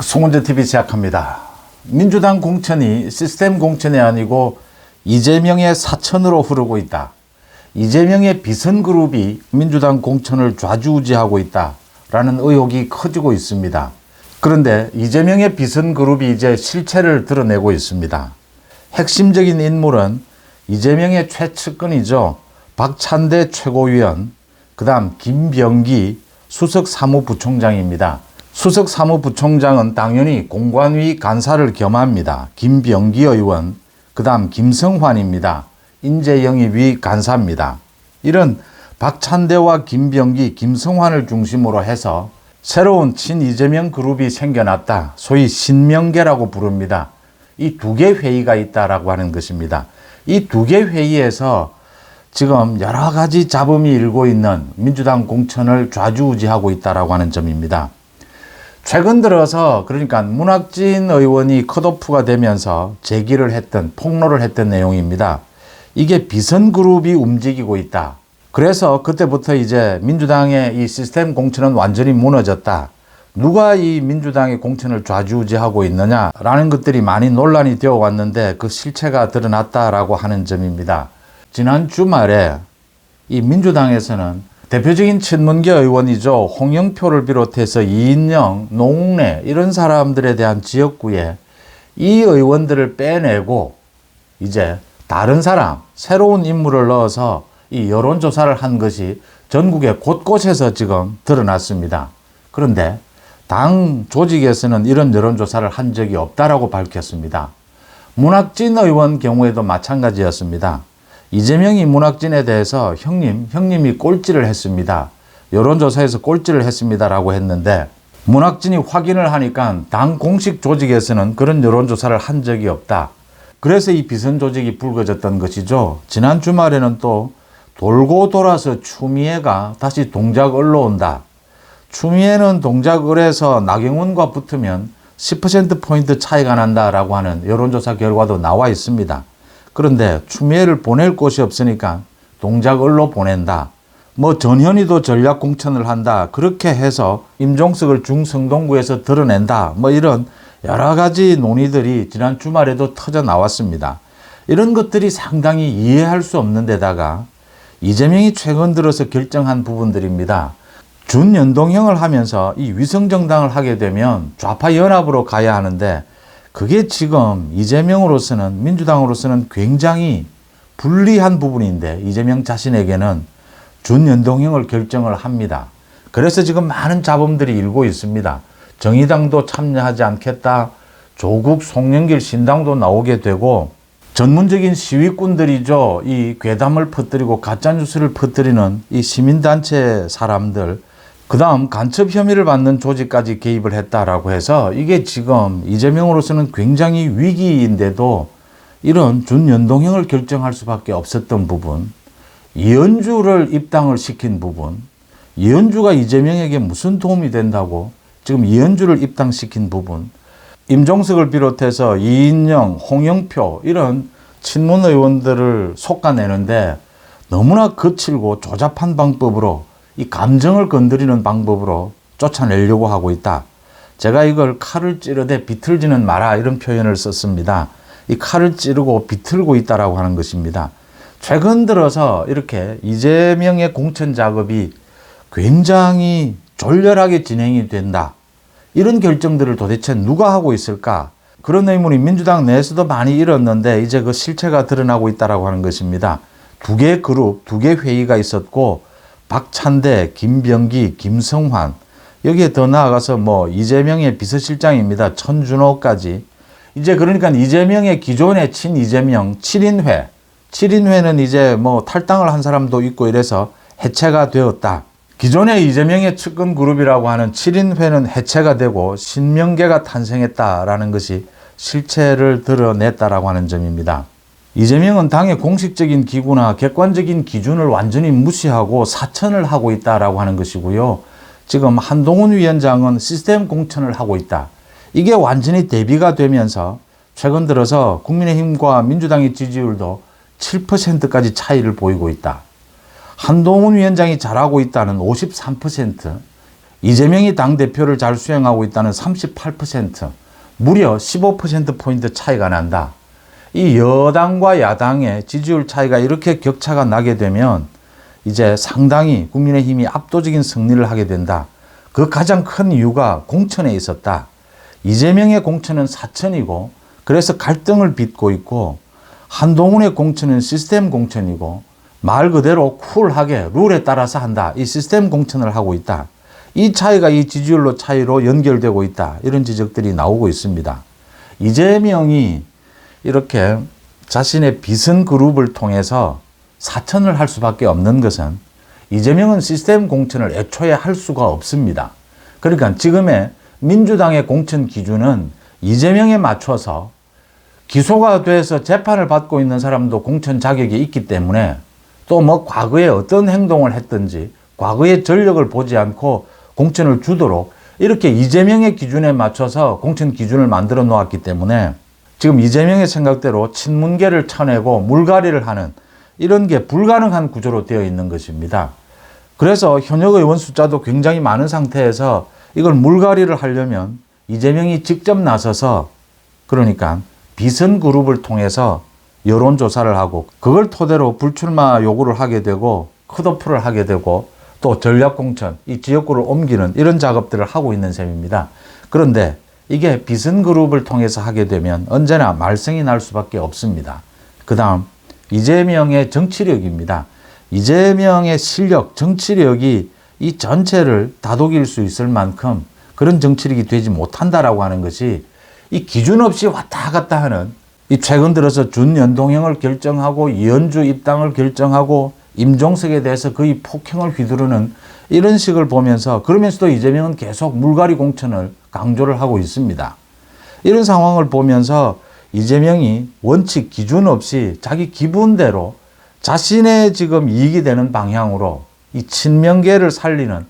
송은재TV 시작합니다. 민주당 공천이 시스템 공천이 아니고 이재명의 사천으로 흐르고 있다. 이재명의 비선그룹이 민주당 공천을 좌지우지하고 있다라는 의혹이 커지고 있습니다. 그런데 이재명의 비선그룹이 이제 실체를 드러내고 있습니다. 핵심적인 인물은 이재명의 최측근이죠. 박찬대 최고위원, 그 다음 김병기 수석사무부총장입니다. 수석사무부총장은 당연히 공관위 간사를 겸합니다. 김병기 의원, 그 다음 김성환입니다. 인재영입위 간사입니다. 이런 박찬대와 김병기, 김성환을 중심으로 해서 새로운 친이재명 그룹이 생겨났다. 소위 신명계라고 부릅니다. 이 두 개 회의가 있다라고 하는 것입니다. 이 두 개 회의에서 지금 여러 가지 잡음이 일고 있는 민주당 공천을 좌지우지하고 있다라고 하는 점입니다. 최근 들어서 그러니까 문학진 의원이 컷오프가 되면서 제기를 했던, 폭로를 했던 내용입니다. 이게 비선그룹이 움직이고 있다. 그래서 그때부터 이제 민주당의 이 시스템 공천은 완전히 무너졌다. 누가 이 민주당의 공천을 좌지우지하고 있느냐라는 것들이 많이 논란이 되어 왔는데 그 실체가 드러났다라고 하는 점입니다. 지난 주말에 이 민주당에서는 대표적인 친문계 의원이죠. 홍영표를 비롯해서 이인영, 노웅래 이런 사람들에 대한 지역구에 이 의원들을 빼내고 이제 다른 사람, 새로운 인물을 넣어서 이 여론조사를 한 것이 전국의 곳곳에서 지금 드러났습니다. 그런데 당 조직에서는 이런 여론조사를 한 적이 없다라고 밝혔습니다. 문학진 의원 경우에도 마찬가지였습니다. 이재명이 문학진에 대해서 형님이 꼴찌를 했습니다. 여론조사에서 꼴찌를 했습니다라고 했는데 문학진이 확인을 하니까 당 공식 조직에서는 그런 여론조사를 한 적이 없다. 그래서 이 비선 조직이 불거졌던 것이죠. 지난 주말에는 또 돌고 돌아서 추미애가 다시 동작을 올라온다. 추미애는 동작을 해서 나경원과 붙으면 10%포인트 차이가 난다라고 하는 여론조사 결과도 나와 있습니다. 그런데 추미애를 보낼 곳이 없으니까 동작을로 보낸다. 뭐 전현희도 전략 공천을 한다. 그렇게 해서 임종석을 중성동구에서 드러낸다. 뭐 이런 여러 가지 논의들이 지난 주말에도 터져 나왔습니다. 이런 것들이 상당히 이해할 수 없는 데다가 이재명이 최근 들어서 결정한 부분들입니다. 준연동형을 하면서 이 위성정당을 하게 되면 좌파 연합으로 가야 하는데 그게 지금 이재명으로서는, 민주당으로서는 굉장히 불리한 부분인데 이재명 자신에게는 준연동형을 결정을 합니다. 그래서 지금 많은 잡음들이 일고 있습니다. 정의당도 참여하지 않겠다. 조국, 송영길 신당도 나오게 되고 전문적인 시위꾼들이죠. 이 괴담을 퍼뜨리고 가짜뉴스를 퍼뜨리는 이 시민단체 사람들, 그 다음 간첩 혐의를 받는 조직까지 개입을 했다라고 해서 이게 지금 이재명으로서는 굉장히 위기인데도 이런 준연동형을 결정할 수밖에 없었던 부분, 이현주를 입당을 시킨 부분, 이현주가 이재명에게 무슨 도움이 된다고 지금 이현주를 입당시킨 부분, 임종석을 비롯해서 이인영, 홍영표 이런 친문 의원들을 솎아내는데 너무나 거칠고 조잡한 방법으로 이 감정을 건드리는 방법으로 쫓아내려고 하고 있다. 제가 이걸 칼을 찌르되 비틀지는 마라 이런 표현을 썼습니다. 이 칼을 찌르고 비틀고 있다라고 하는 것입니다. 최근 들어서 이렇게 이재명의 공천 작업이 굉장히 졸렬하게 진행이 된다. 이런 결정들을 도대체 누가 하고 있을까? 그런 의문이 민주당 내에서도 많이 일었는데 이제 그 실체가 드러나고 있다라고 하는 것입니다. 두 개 그룹, 두 개 회의가 있었고 박찬대, 김병기, 김성환, 여기에 더 나아가서 뭐 이재명의 비서실장입니다. 천준호까지. 이제 그러니까 이재명의 기존의 친이재명 7인회는 이제 뭐 탈당을 한 사람도 있고 이래서 해체가 되었다. 기존의 이재명의 측근 그룹이라고 하는 7인회는 해체가 되고 신명계가 탄생했다라는 것이 실체를 드러냈다라고 하는 점입니다. 이재명은 당의 공식적인 기구나 객관적인 기준을 완전히 무시하고 사천을 하고 있다라고 하는 것이고요. 지금 한동훈 위원장은 시스템 공천을 하고 있다. 이게 완전히 대비가 되면서 최근 들어서 국민의힘과 민주당의 지지율도 7%까지 차이를 보이고 있다. 한동훈 위원장이 잘하고 있다는 53%, 이재명이 당대표를 잘 수행하고 있다는 38%, 무려 15%포인트 차이가 난다. 이 여당과 야당의 지지율 차이가 이렇게 격차가 나게 되면 이제 상당히 국민의힘이 압도적인 승리를 하게 된다. 그 가장 큰 이유가 공천에 있었다. 이재명의 공천은 사천이고 그래서 갈등을 빚고 있고, 한동훈의 공천은 시스템 공천이고 말 그대로 쿨하게 룰에 따라서 한다. 이 시스템 공천을 하고 있다. 이 차이가 이 지지율로 차이로 연결되고 있다. 이런 지적들이 나오고 있습니다. 이재명이 이렇게 자신의 비선 그룹을 통해서 사천을 할 수밖에 없는 것은, 이재명은 시스템 공천을 애초에 할 수가 없습니다. 그러니까 지금의 민주당의 공천 기준은 이재명에 맞춰서 기소가 돼서 재판을 받고 있는 사람도 공천 자격이 있기 때문에, 또 뭐 과거에 어떤 행동을 했든지 과거의 전력을 보지 않고 공천을 주도록 이렇게 이재명의 기준에 맞춰서 공천 기준을 만들어 놓았기 때문에 지금 이재명의 생각대로 친문계를 쳐내고 물갈이를 하는 이런 게 불가능한 구조로 되어 있는 것입니다. 그래서 현역 의원 숫자도 굉장히 많은 상태에서 이걸 물갈이를 하려면 이재명이 직접 나서서, 그러니까 비선 그룹을 통해서 여론조사를 하고 그걸 토대로 불출마 요구를 하게 되고 컷오프를 하게 되고 또 전략공천, 이 지역구를 옮기는 이런 작업들을 하고 있는 셈입니다. 그런데 이게 비선 그룹을 통해서 하게 되면 언제나 말썽이 날 수밖에 없습니다. 그 다음 이재명의 정치력입니다. 이재명의 실력, 정치력이 이 전체를 다독일 수 있을 만큼 그런 정치력이 되지 못한다라고 하는 것이, 이 기준 없이 왔다 갔다 하는, 이 최근 들어서 준연동형을 결정하고 이현주 입당을 결정하고 임종석에 대해서 거의 폭행을 휘두르는 이런 식을 보면서, 그러면서도 이재명은 계속 물갈이 공천을 강조를 하고 있습니다. 이런 상황을 보면서 이재명이 원칙 기준 없이 자기 기분대로 자신의 지금 이익이 되는 방향으로 이 친명계를 살리는,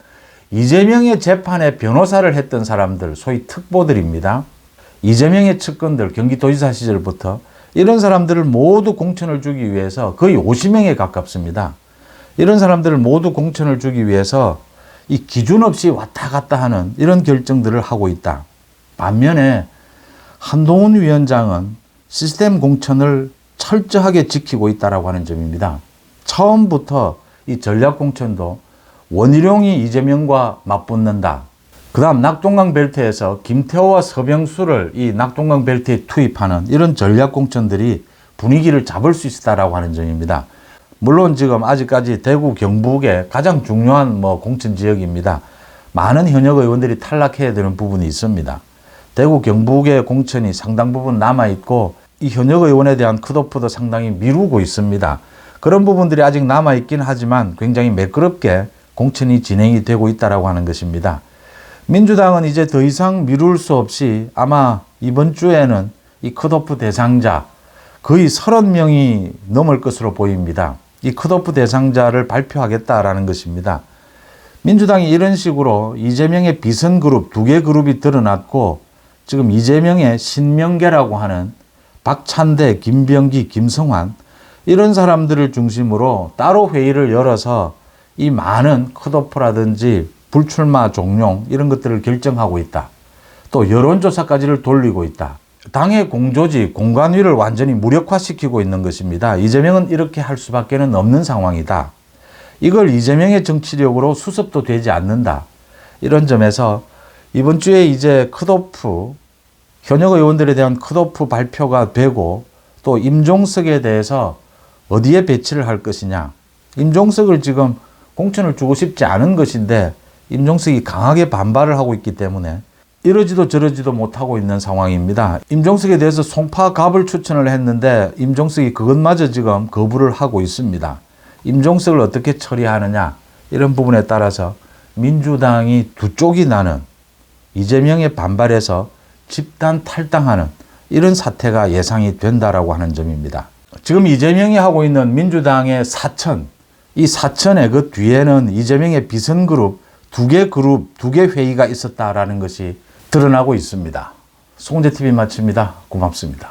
이재명의 재판에 변호사를 했던 사람들, 소위 특보들입니다. 이재명의 측근들, 경기도지사 시절부터 이런 사람들을 모두 공천을 주기 위해서 거의 50명에 가깝습니다. 이런 사람들을 모두 공천을 주기 위해서 이 기준 없이 왔다 갔다 하는 이런 결정들을 하고 있다. 반면에 한동훈 위원장은 시스템 공천을 철저하게 지키고 있다라고 하는 점입니다. 처음부터 이 전략 공천도 원희룡이 이재명과 맞붙는다. 그 다음 낙동강 벨트에서 김태호와 서병수를 이 낙동강 벨트에 투입하는 이런 전략 공천들이 분위기를 잡을 수 있다라고 하는 점입니다. 물론 지금 아직까지 대구 경북의 가장 중요한 공천 지역입니다. 많은 현역 의원들이 탈락해야 되는 부분이 있습니다. 대구 경북의 공천이 상당 부분 남아있고 이 현역 의원에 대한 컷오프도 상당히 미루고 있습니다. 그런 부분들이 아직 남아있긴 하지만 굉장히 매끄럽게 공천이 진행이 되고 있다라고 하는 것입니다. 민주당은 이제 더 이상 미룰 수 없이 아마 이번 주에는 이 컷오프 대상자 거의 30명이 넘을 것으로 보입니다. 이 컷오프 대상자를 발표하겠다라는 것입니다. 민주당이 이런 식으로 이재명의 비선 그룹, 2개 그룹이 드러났고 지금 이재명의 신명계라고 하는 박찬대, 김병기, 김성환 이런 사람들을 중심으로 따로 회의를 열어서 이 많은 컷오프라든지 불출마 종용 이런 것들을 결정하고 있다. 또 여론조사까지를 돌리고 있다. 당의 공조직, 공관위를 완전히 무력화시키고 있는 것입니다. 이재명은 이렇게 할 수밖에 없는 상황이다. 이걸 이재명의 정치력으로 수습도 되지 않는다. 이런 점에서 이번 주에 이제 컷오프, 현역 의원들에 대한 컷오프 발표가 되고 또 임종석에 대해서 어디에 배치를 할 것이냐. 임종석을 지금 공천을 주고 싶지 않은 것인데 임종석이 강하게 반발을 하고 있기 때문에 이러지도 저러지도 못하고 있는 상황입니다. 임종석에 대해서 송파갑을 추천을 했는데 임종석이 그것마저 지금 거부를 하고 있습니다. 임종석을 어떻게 처리하느냐 이런 부분에 따라서 민주당이 두 쪽이 나는, 이재명의 반발에서 집단 탈당하는 이런 사태가 예상이 된다라고 하는 점입니다. 지금 이재명이 하고 있는 민주당의 사천, 이 사천의 그 뒤에는 이재명의 비선그룹, 2개 회의가 있었다라는 것이 드러나고 있습니다. 송재TV 마칩니다. 고맙습니다.